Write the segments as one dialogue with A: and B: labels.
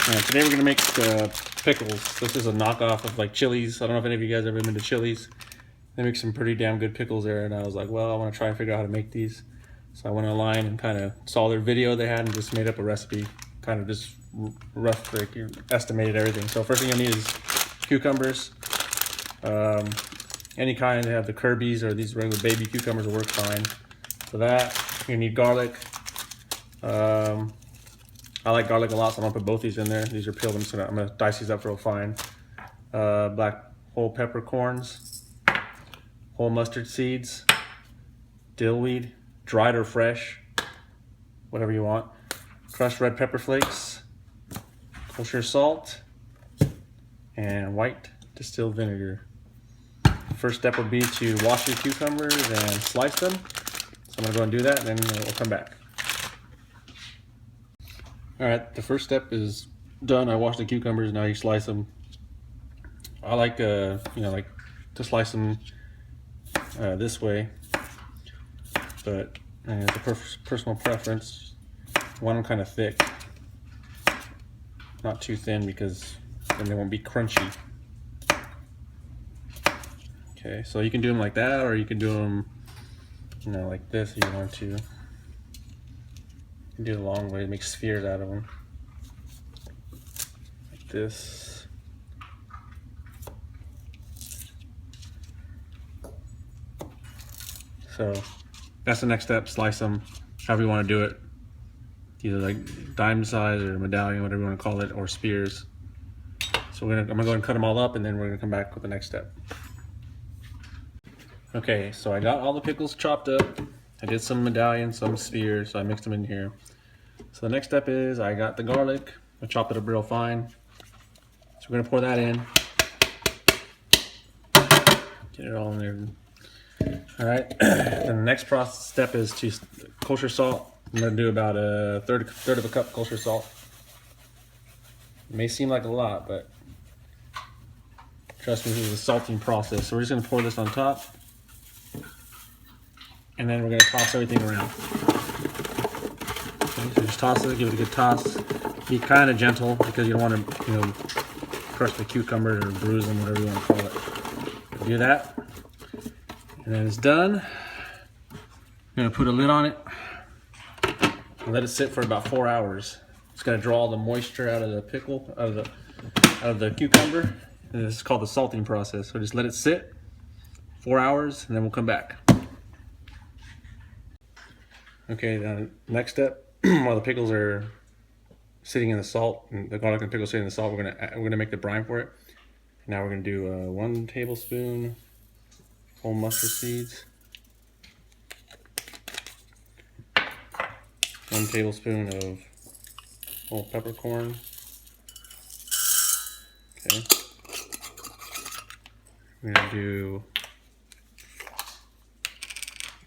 A: Today we're gonna make pickles. This is a knockoff of like Chili's. I don't know if any of you guys ever been to Chili's. They make some pretty damn good pickles there, and I was like, well, I want to try and figure out how to make these. So I went online and kind of saw their video they had and just made up a recipe. Kind of just rough, like estimated everything. So first thing you'll need is cucumbers. Any kind. They have the Kirby's or these regular baby cucumbers will work fine. For that, you need garlic. I like garlic a lot, so I'm gonna put both these in there. These are peeled. I'm gonna dice these up real fine. Black whole peppercorns, whole mustard seeds, dill weed, dried or fresh, whatever you want. Crushed red pepper flakes, kosher salt, and white distilled vinegar. First step would be to wash your cucumbers and slice them. So I'm gonna go and do that, and then we'll come back. All right, the first step is done. I washed the cucumbers. Now you slice them. I like, like to slice them this way, but it's a personal preference. I want them kind of thick, not too thin, because then they won't be crunchy. Okay, so you can do them like that, or you can do them, like this if you want to. You can do the long way, make spheres out of them. Like this. So that's the next step. Slice them however you want to do it. Either like dime size or medallion, whatever you want to call it, or spears. So I'm gonna go ahead and cut them all up, and then we're gonna come back with the next step. Okay, so I got all the pickles chopped up. I did some medallions, some spheres, so I mixed them in here. So the next step is I got the garlic. I chopped it up real fine. So we're gonna pour that in. Get it all in there. All right, and the next step is to kosher salt. I'm gonna do about a third of a cup kosher salt. It may seem like a lot, but trust me, this is a salting process. So we're just gonna pour this on top, and then we're gonna toss everything around. Okay, so just toss it, give it a good toss. Be kind of gentle because you don't want to, crush the cucumber or bruise them, whatever you want to call it. Do that, and then it's done. I'm gonna put a lid on it and let it sit for about 4 hours. It's gonna draw all the moisture out of the pickle, out of the cucumber. And this is called the salting process. So just let it sit 4 hours, and then we'll come back. Okay, the next step, while the pickles are sitting in the salt, and the garlic and pickles sitting in the salt, we're gonna make the brine for it. Now we're gonna do 1 tablespoon whole mustard seeds, 1 tablespoon of whole peppercorn. Okay, we're gonna do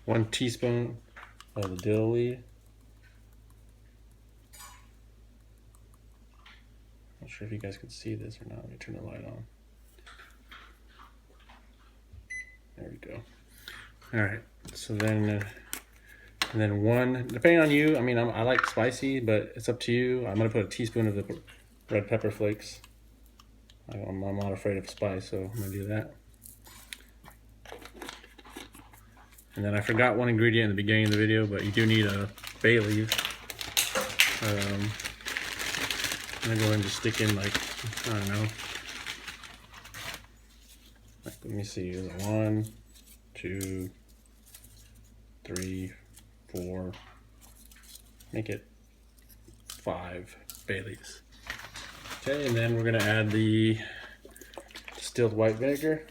A: 1 teaspoon of the dill weed. Not sure if you guys can see this or not. Let me turn the light on. There we go. All right. So then, and then 1, depending on you. I mean, I like spicy, but it's up to you. I'm gonna put a teaspoon of the red pepper flakes. I'm not afraid of spice, so I'm gonna do that. And then I forgot one ingredient in the beginning of the video, but you do need a bay leaf. I'm gonna go ahead and just stick in, like, I don't know. Like, let me see, is it 1, 2, 3, 4, make it 5 bay leaves. Okay, and then we're gonna add the distilled white vinegar.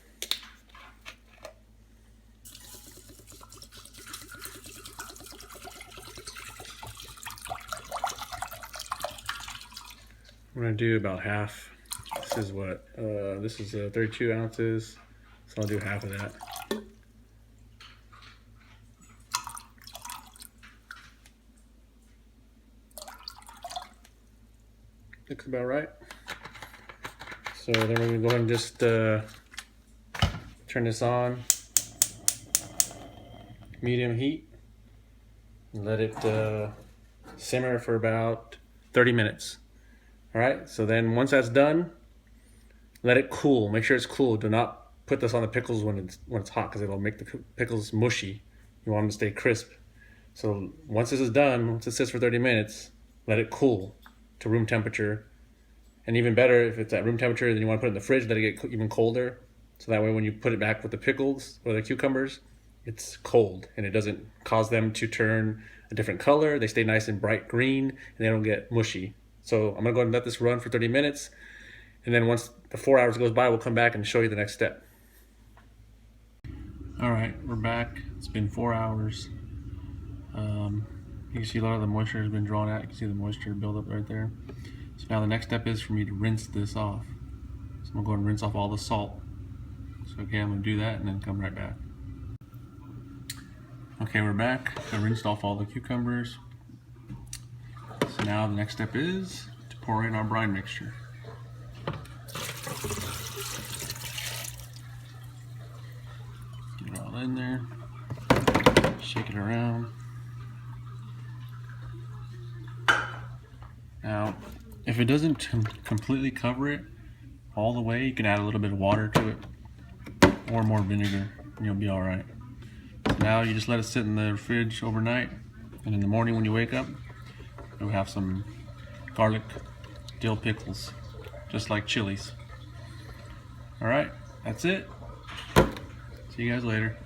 A: I'm gonna do about half. This is what? This is 32 ounces, so I'll do half of that. Looks about right. So then we're gonna go ahead and just turn this on, medium heat, and let it simmer for about 30 minutes. All right, so then once that's done, let it cool. Make sure it's cool. Do not put this on the pickles when it's hot, because it'll make the pickles mushy. You want them to stay crisp. So once this is done, once it sits for 30 minutes, let it cool to room temperature. And even better, if it's at room temperature, then you want to put it in the fridge, let it get even colder. So that way when you put it back with the pickles or the cucumbers, it's cold and it doesn't cause them to turn a different color. They stay nice and bright green and they don't get mushy. So I'm gonna go ahead and let this run for 30 minutes. And then once the 4 hours goes by, we'll come back and show you the next step. All right, we're back. It's been 4 hours. You can see a lot of the moisture has been drawn out. You can see the moisture build up right there. So now the next step is for me to rinse this off. So I'm gonna go and rinse off all the salt. So okay, I'm gonna do that and then come right back. Okay, we're back. I rinsed off all the cucumbers. So now the next step is to pour in our brine mixture. Get it all in there. Shake it around. Now, if it doesn't completely cover it all the way, you can add a little bit of water to it or more vinegar and you'll be all right. So now you just let it sit in the fridge overnight, and in the morning when you wake up, you'll have some garlic dill pickles, just like chilies. All right, that's it. See you guys later.